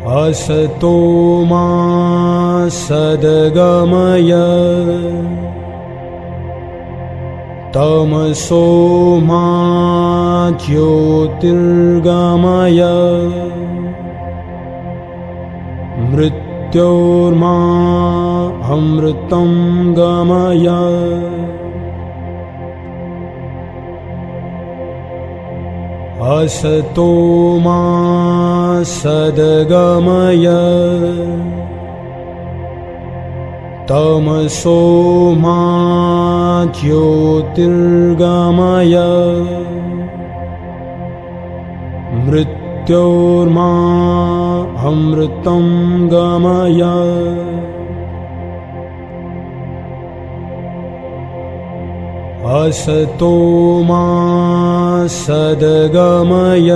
असतो मा सद्गमय तमसो मा ज्योतिर्गमय मृत्योर्मा अमृतं गमय असतो मा सद्गमय तमसो मा ज्योतिर्गमय मृत्योर्मा अमृतं गमय असतो मा सद्गमय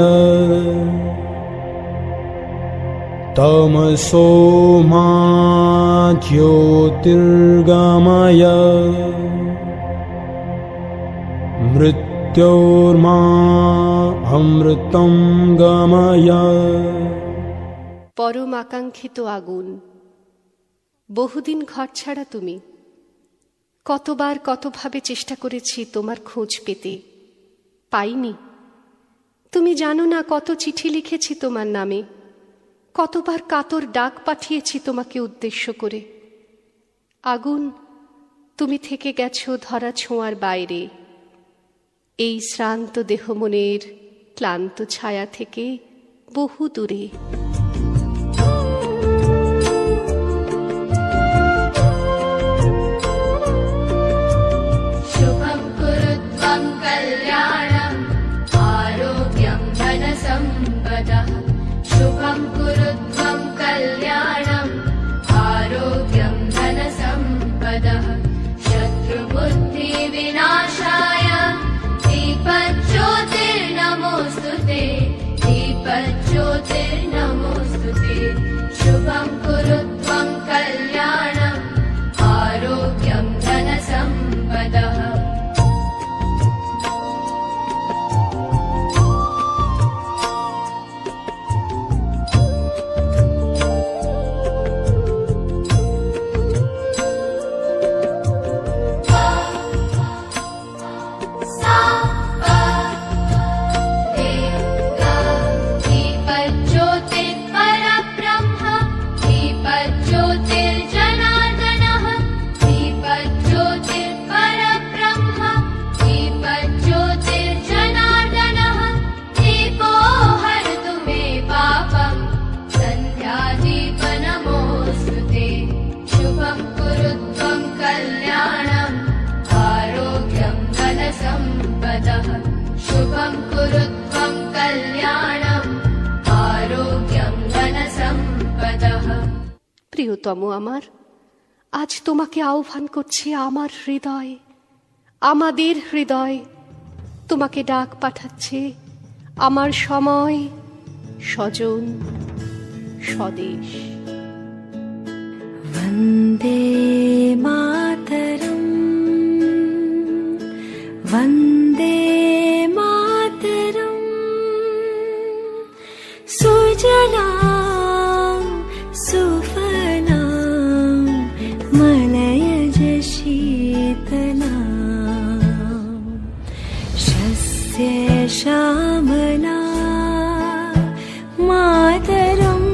तमसो मा ज्योतिर्गमय मृत्योर्मा अमृतं गमय। परम आकांक्षित आগুন, বহুদিন ঘর ছাড়া তুমি। কতবার কতভাবে চেষ্টা করেছি তোমার খোঁজ পেতে, পাইনি। তুমি জানো না কত চিঠি লিখেছি তোমার নামে, কতবার কাতর ডাক পাঠিয়েছি তোমাকে উদ্দেশ্য করে। আগুন, তুমি থেকে গেছো ধরা ছোঁয়ার বাইরে, এই শ্রান্ত দেহ মনের ক্লান্ত ছায়া থেকে বহু দূরে। शुभं कुरु त्वं कल्याणम् आरोग्यं धनसम्पदः शत्रुबुद्धिविनाशाय दीपज्योतिर्नमोऽस्तु ते दीपज्योतिर्नमोऽस्तु ते शुभं कुरु त्वं कल्याणम् आरोग्यं धनसम्पदः। शुभं कुरु त्वं कल्याणम् आरोग्यं धनसम्पदः। প্রিয়তম আমার, আজ তোমাকে আহ্বান করছে আমার হৃদয়, আমাদের হৃদয়। তোমাকে ডাক পাঠাচ্ছে আমার সময়, স্বজন, স্বদেশ। वन्दे मातरम् वन्दे मातरम् सुजलां सुफलां मलयज शीतलां शस्य श्यामला मातरम्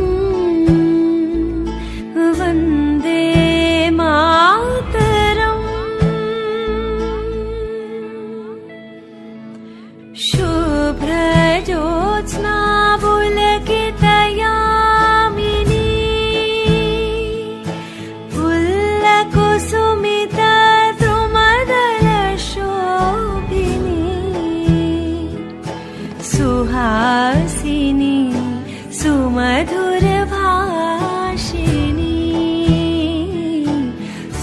वन्दे मातरम् शुभ्रज्योत्स्ना पुलकितयामिनी पुल्लकुसुमिता द्रुमदलशोभिनी सुहासिनी सुमधुरभाषिणी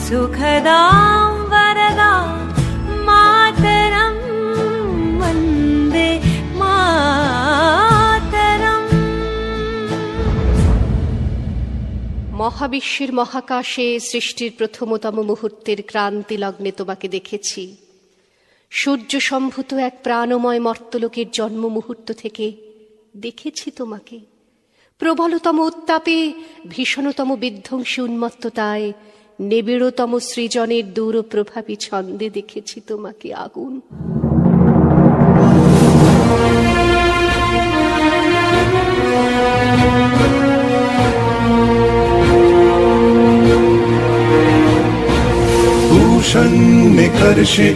सुखदां वरदां मातरं वन्दे मातरम्। মহাবিশ্বের মহাকাশে সৃষ্টির প্রথমতম মুহূর্তের ক্রান্তি লগ্নে তোমাকে দেখেছি। সূর্য সম্ভূত এক প্রাণময় মর্তলোকের জন্ম মুহূর্ত থেকে দেখেছি তোমাকে। প্রবলতম উত্তাপে, ভীষণতম বিধ্বংসী উন্মত্ততায়, নিবিড়তম সৃজনের দূর প্রভাবী ছন্দে দেখেছি তোমাকে আগুন। निकर्षे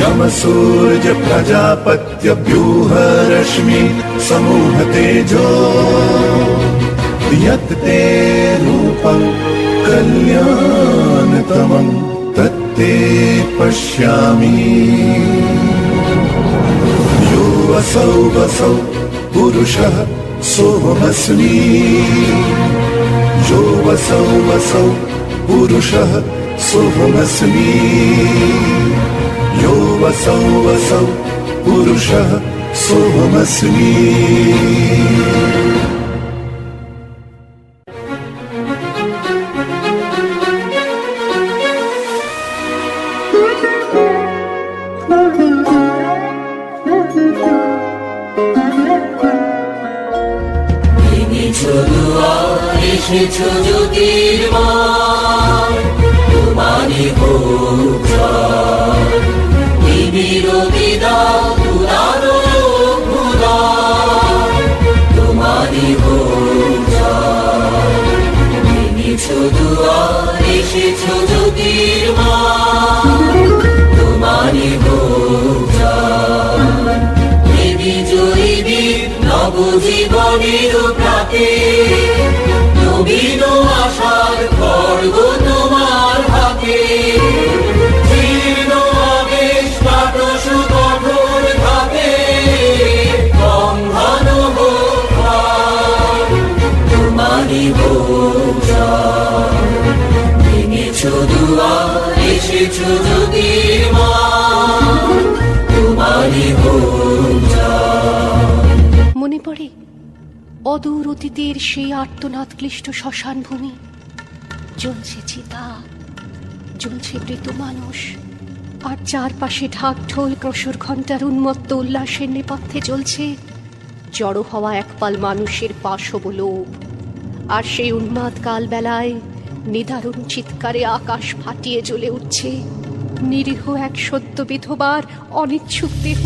यम सूर्य प्रजापत्य व्यूह रश्मि समूह तेजो यत् ते रूपं कल्याणतमं तत्ते पश्यामि। यो असौ वसौ पुरुषः सोऽहमस्मि। यो वसौ वसौ पुरुषः सोऽहमस्मि। यो वसौ वसौ पुरुषः सोऽहमस्मि। এসেছো জ্যোতির্ময়, তোমারই হোক জয়। নিবিড় বিদাও উদারো উদার, তোমারই হোক জয়। এনেছো দুয়ার, এসেছো জ্যোতির্ময়, তোমারই হোক জয়। দেবী জয়ী নবজীবনের প্রাতে, নবীন আশার খড়গ তোমার হাতে। জীর্ণ আবেশ কাটস কঠোর ঘাতে, বন্ধন হোক ভার, তোমারই হোক জয়। ভেঙেছো দুয়ার, এসেছো জ্যোতির্ময়, তোমারই হোক জয়। মনে পড়ে অদূর অতীতের সেই আর্তনাদ ক্লিষ্ট শ্মশান ভূমি। জ্বলছে চিতা, জ্বলছে মৃত মানুষ, আর চারপাশে ঢাক ঢোল ক্রসর ঘণ্টার উন্মত্ত উল্লাসের নেপথ্যে জ্বলছে জড়ো হওয়া একপাল মানুষের পাশবলোভ। আর সেই উন্মাদ কালবেলায় নিদারুণ চিৎকারে আকাশ ফাটিয়ে জ্বলে উঠছে নিরীহ এক সদ্য বিধবার অনিচ্ছুক দেহ।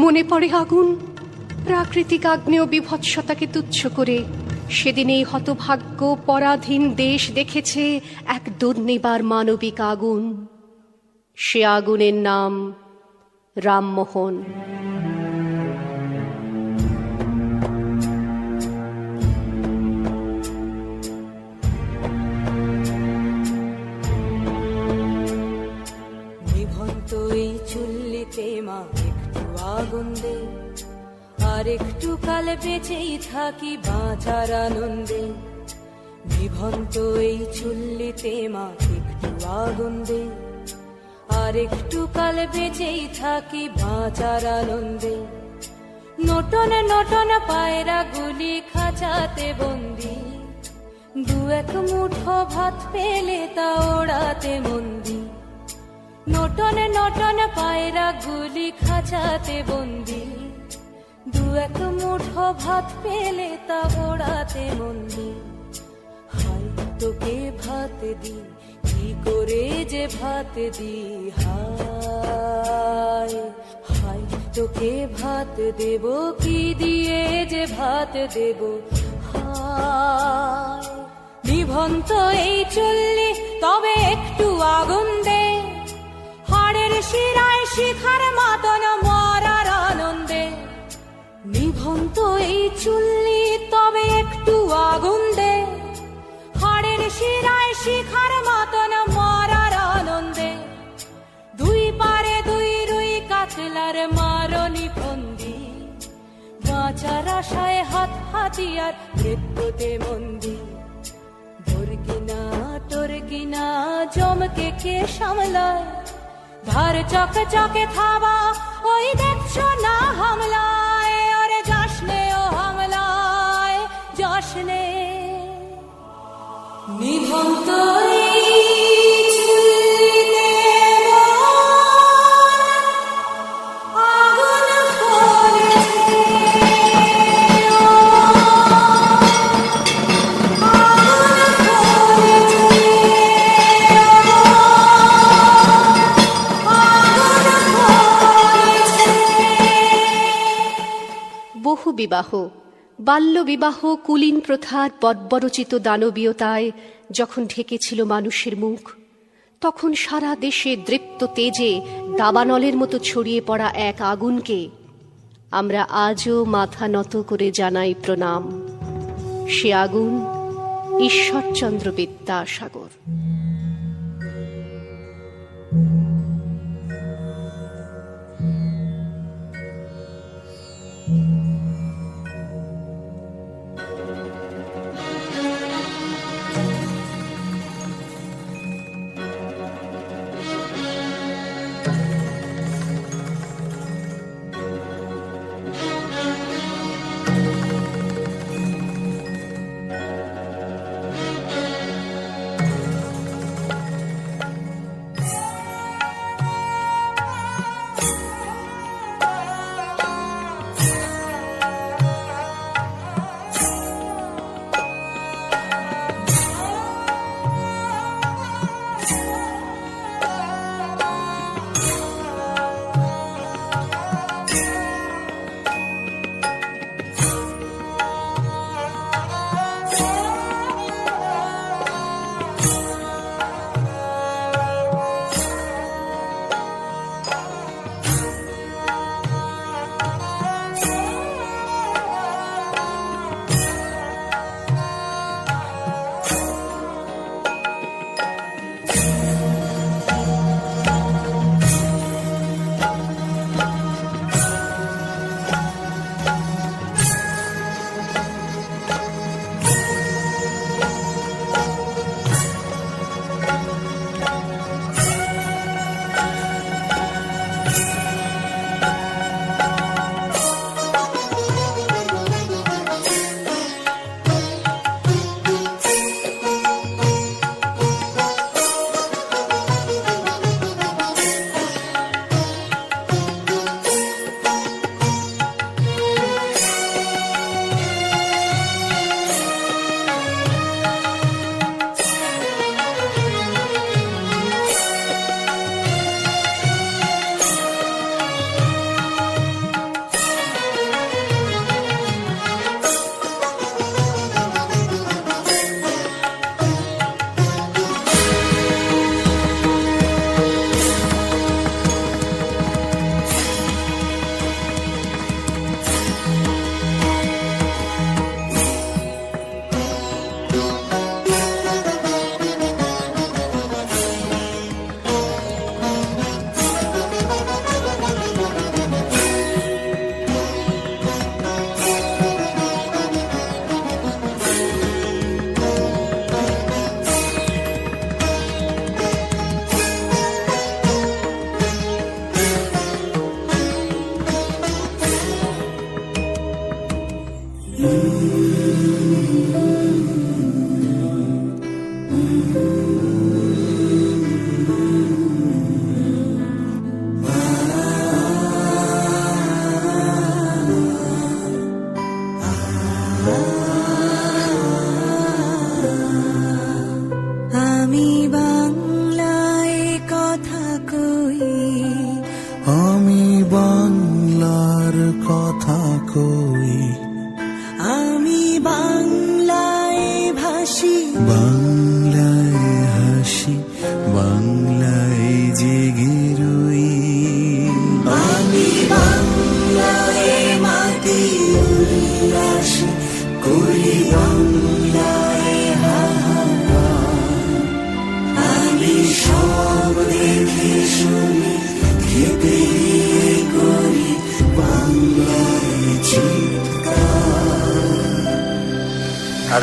মনে পড়ে আগুন, প্রাকৃতিক আগ্নেয় বিভৎসতাকে তুচ্ছ করে সেদিন এই হতভাগ্য পরাধীন দেশ দেখেছে এক দুর্নিবার মানবিক আগুন। সে আগুনের নাম রামমোহন। নিভন্ত এই চুল্লিতে মা একটু আগুন দে, আর একটু কাল বেঁচেই থাকি বাঁচার আনন্দে। নিভন্ত এই চুল্লিতে মা একটু আগুন দে, আর একটু কাল বেঁচেই থাকি বাঁচার আনন্দে। নটন নটন পায়রা গুলি খাঁচাতে বন্দি, দু এক মুঠো ভাত পেলে তা ওড়াতে মন্দি। নটন নটন পায়রা গুলি খাঁচাতে বন্দি, দু এক মুঠো ভাত পেলে তা ওড়াতে মন্দি। হাই তোকে ভাত দি, কি করে যে ভাত দি, হায় যে ভাত দেব, কি দিয়ে যে ভাত দেব, হায় নিভন্ত এই চুল্লি তবে একটু আগুন দে, হাড়ের শিরায় শিখার মতন মরার আনন্দে। নিভন্ত এই চুল্লি তবে একটু আগুন দে, হাড়ের শিরায় শিখার মতন মরার আনন্দে। দুই পারে দুই রুই কাতলার মারনি ফন্দি, বাঁচার আশায় হাত হাতিয়ার মৃত্যুতে মন্দি। বর্গিনা টর্গিনা জমকে কে সামলায়, ধার চকে চকে থাবা ওই দেখছো না হামলায়। ওরে জশ্নে ও হামলায় জশ্নে, নিভন্ত বহু বিবাহ, বাল্যবিবাহ, কুলীন প্রথার বর্বরচিত দানবীয়তায় যখন ঢেকেছিল মানুষের মুখ, তখন সারা দেশে দৃপ্ত তেজে দাবানলের মতো ছড়িয়ে পড়া এক আগুনকে আমরা আজও মাথা নত করে জানাই প্রণাম। সে আগুন ঈশ্বরচন্দ্র বিদ্যাসাগর। কথা কই, আমি বাংলায় ভাসি, বাংলায় হাসি, বাংলায় জেগে রই। আমি বাংলায় মাটি উল্লাসী, করি বাংলায় হাহাকার। আমি সব দেখে শুনি, খেতে গিয়ে করি বাংলায় চিৎকার।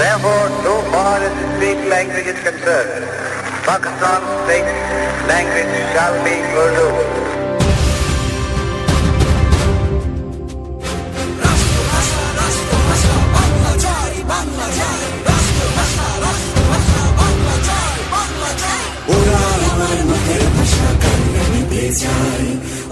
Therefore, so far as the Sikh language is concerned, Pakistan's state language shall be Urdu. ওরা আমার মুখের ভাষা কান্না নিতে চায়,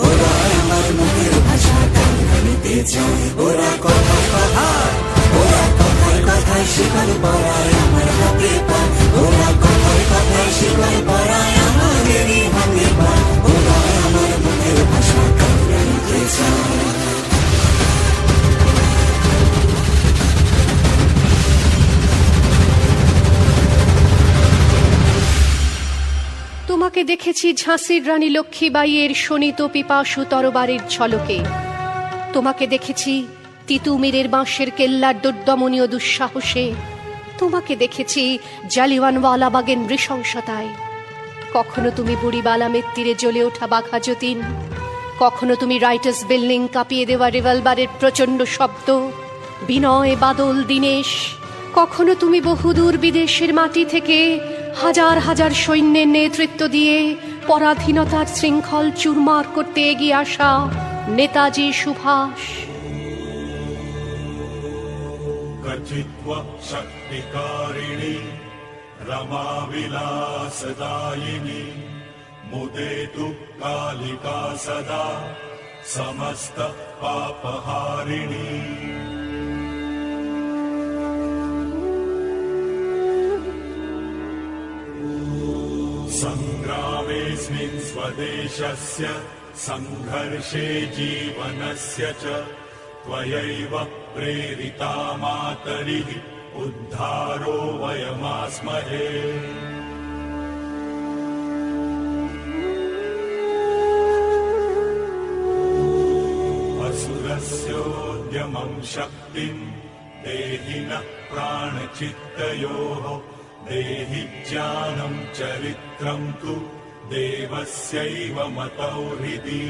ওরা আমার মুখের ভাষা কান্না নিতে চায়। ওরা কথায় কথায়, ওরা কথায় কথায় শিকল পরায় আমার হাতে পায়। ওরা কথায় কথায় শিকল পরায় আমাদেরই হাতে পায়। ওরা আমার মুখের ভাষা কান্না নিতে চায়। তোমাকে দেখেছি ঝাঁসির রানী লক্ষ্মীবাইয়ের শোণিত পিপাসু তরবারের ঝলকে। তোমাকে দেখেছি তিতুমিরের বাঁশের কেল্লার দুর্দমনীয় দুঃসাহসে। তোমাকে দেখেছি জালিয়ানওয়ালাবাগের নৃশংসতায়। কখনো তুমি বুড়িবালামের তীরে জ্বলে ওঠা বাঘা যতীন, কখনো তুমি রাইটার্স বিল্ডিং কাঁপিয়ে দেওয়া রিভলভারের প্রচণ্ড শব্দ, বিনয় বাদল দীনেশ। কখনো তুমি বহুদূর বিদেশের মাটি থেকে হাজার হাজার সৈন্যের নেতৃত্ব দিয়ে পরাধীনতার শৃঙ্খল চুরমার করতে এগিয়ে আসা নেতাজি সুভাষ। कचित्व शक्तिकारिणी रमाविलासदायिनी मुदेतु कालिका सदा समस्त पापहारिणी। संग्रामेऽस्मिन् स्वदेशस्य संघर्षे जीवनस्य च त्वयैव प्रेरिता मातरिः उद्धारो वयमास्महे। असुरस्योद्यमं शक्तिं देहि नः प्राणचित्तयोः देहि ज्ञानं चरित्रं तु देवस्यैव मतौ हृदि।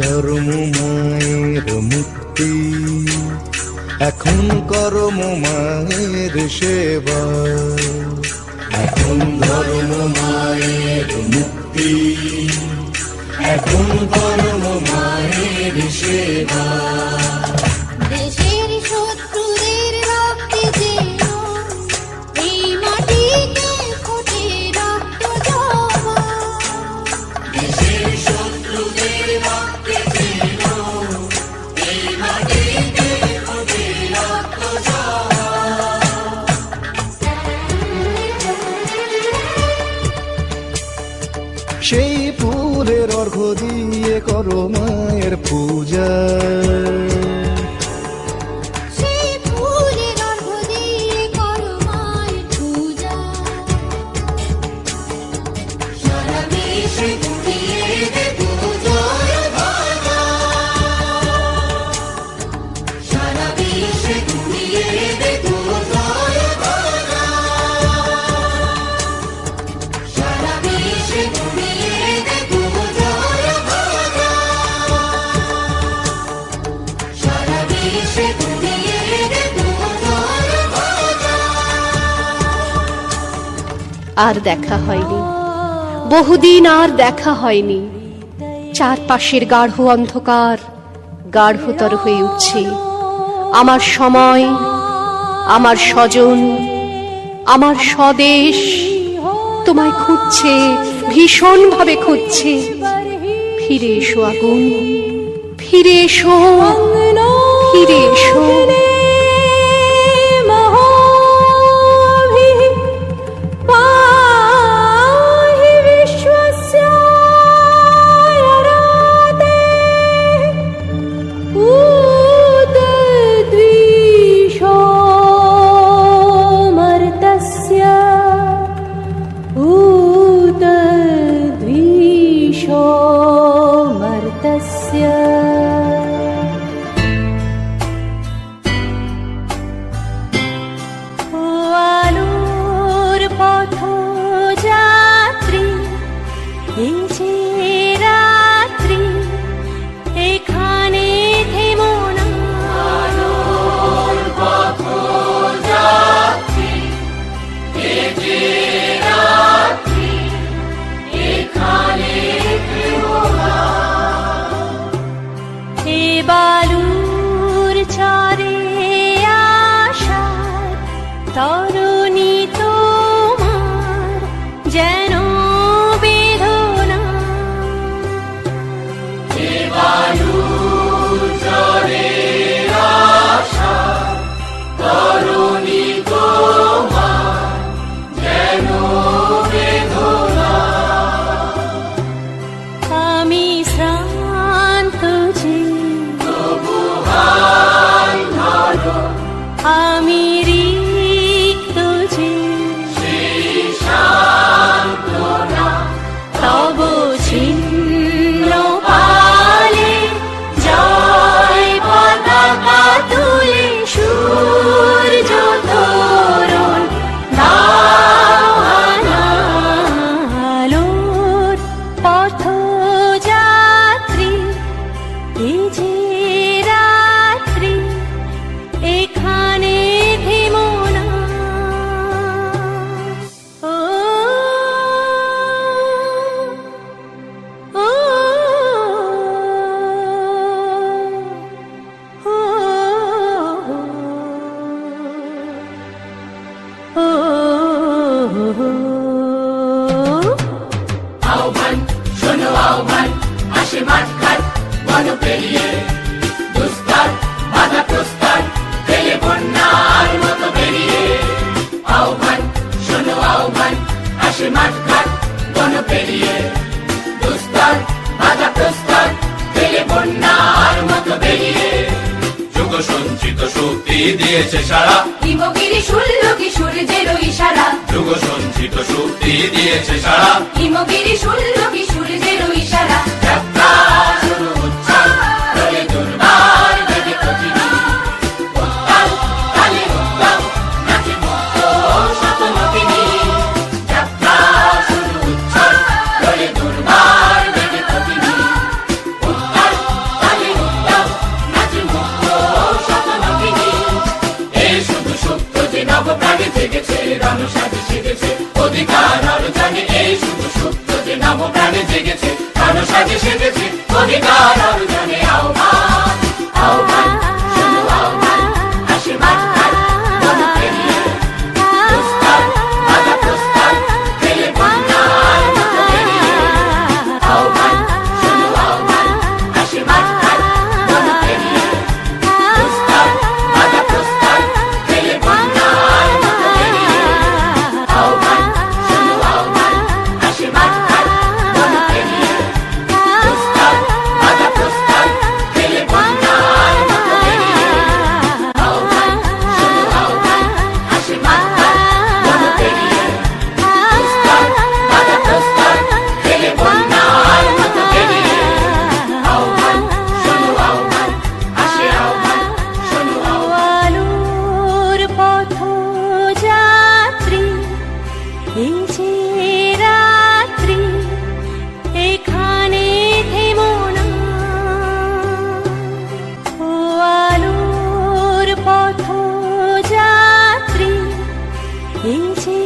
ধর্ম মায়ের মুক্তি, এখন করম মায়ের সেবা। এখন ধর্ম মায়ের মুক্তি, এখন ধর্ম মায়ের সেবা। দেশের শত্রুদের রক্তে যেন এই মাটিতে ফোটে রক্ত জবা। দেশের শত্রুদের রক্তে যেন এই মাটিতে ফোটে রক্ত জবা। সেই ফুলের অর্ঘ্য দিয়ে করো মায়ের পূজা। সেই ফুলের অর্ঘ্য দিয়ে করো মায়ের পূজা। সারা বিশ্বে ছড়িয়ে দেবো জয় বাজা। সারা বিশ্বে ছড়িয়ে দেবো জয় বাজা। সারা বিশ্বে ছড়িয়ে দেবো জয় বাজা। সারা বিশ্বে ছড়িয়ে দেবো জয় বাজা। আর দেখা হয়নি। বহুদিন আর দেখা হয়নি, চারপাশের গাঢ় অন্ধকার গাঢ়তর হয়ে উঠছে। আমার সময়, আমার স্বজন, আমার স্বদেশ তোমায় খুঁজছে, ভীষণ ভাবে খুঁজছে। ফিরে এসো আগুন, ফিরে এসো, ফিরে এসো। তরুণী তোমার যেন বেদনা, আমি শ্রান্ত যে আমি রিক্ত যে তব ছিন্ন পালে জয় পতাকা তুলে সূর্য তোরণ আলোর পথযাত্রী, এই যে রাত্রি এখানে থেমো না। ও ও ও আহ্বান শোনো আহ্বান, আসে মাঠঘাট বন পেরিয়ে, দুস্তার বাধা প্রস্তার ফেলে বন্যার মতো বেরিয়ে। আহ্বান শোনো আহ্বান, আসে মাঠঘাট বন পেরিয়ে, দুস্তার বাধা প্রস্তার ফেলে বন্যার মতো বেরিয়ে। যুগ সঞ্চিত শক্তি দিয়েছে সারা, হিমগিরি শুনল কি সূর্যের ইশারা, যুগ সঞ্চিত শক্তি দিয়েছে সারা, হিমগিরি শুনল কি সূর্যের ইশারা। যাত্রা শুরু হচ্ছে, রয়ে দুর্বার বেগে পৃথিবী, উত্তাল কালে উত্তাল নাচে মুক্ত শতনতিনী। যাত্রা শুরু হচ্ছে, রয়ে দুর্বার বেগে পৃথিবী, উত্তাল কালে উত্তাল নাচে মুক্ত শতনতিনী। এই শুধু সুপ্ত যে নবপ্রাণে জেগেছে, রণসাজে সেজেছে অধিকার আরো জানে। এই শুধু সুপ্ত যে নবপ্রাণে জেগেছে, রণসাজে সেজেছে অধিকার আরো জানে। আহ্বান আহ্বান শোনো আহ্বান, আসে মাঠঘাট বন পেরিয়ে, দুস্তার বাধা প্রস্তার ফেলে বন্যার মতো বেরিয়ে। আহ্বান শোনো আহ্বান, আসে মাঠঘাট বন পেরিয়ে, দুস্তার বাধা প্রস্তার ফেলে বন্যার মতো বেরিয়ে। আহ্বান শোনো আহ্বান, আসে মাঠঘাট বন পেরিয়ে, দুস্তার বাধা প্রস্তার ফেলে বন্যার মতো বেরিয়ে। আহ্বান শোনো আহ্বান, আসে মাঠঘাট বন পেরিয়ে, দুস্তার বাধা প্রস্তার ফেলে বন্যার মতো বেরিয়ে। আহ্বান শোনো আহ্বান, আসে আহ্বান শোনো আহ্বান। আলোর পথযাত্রী, এই যে রাত্রি এখানে থেমো না। ও আলোর পথযাত্রী, এই যে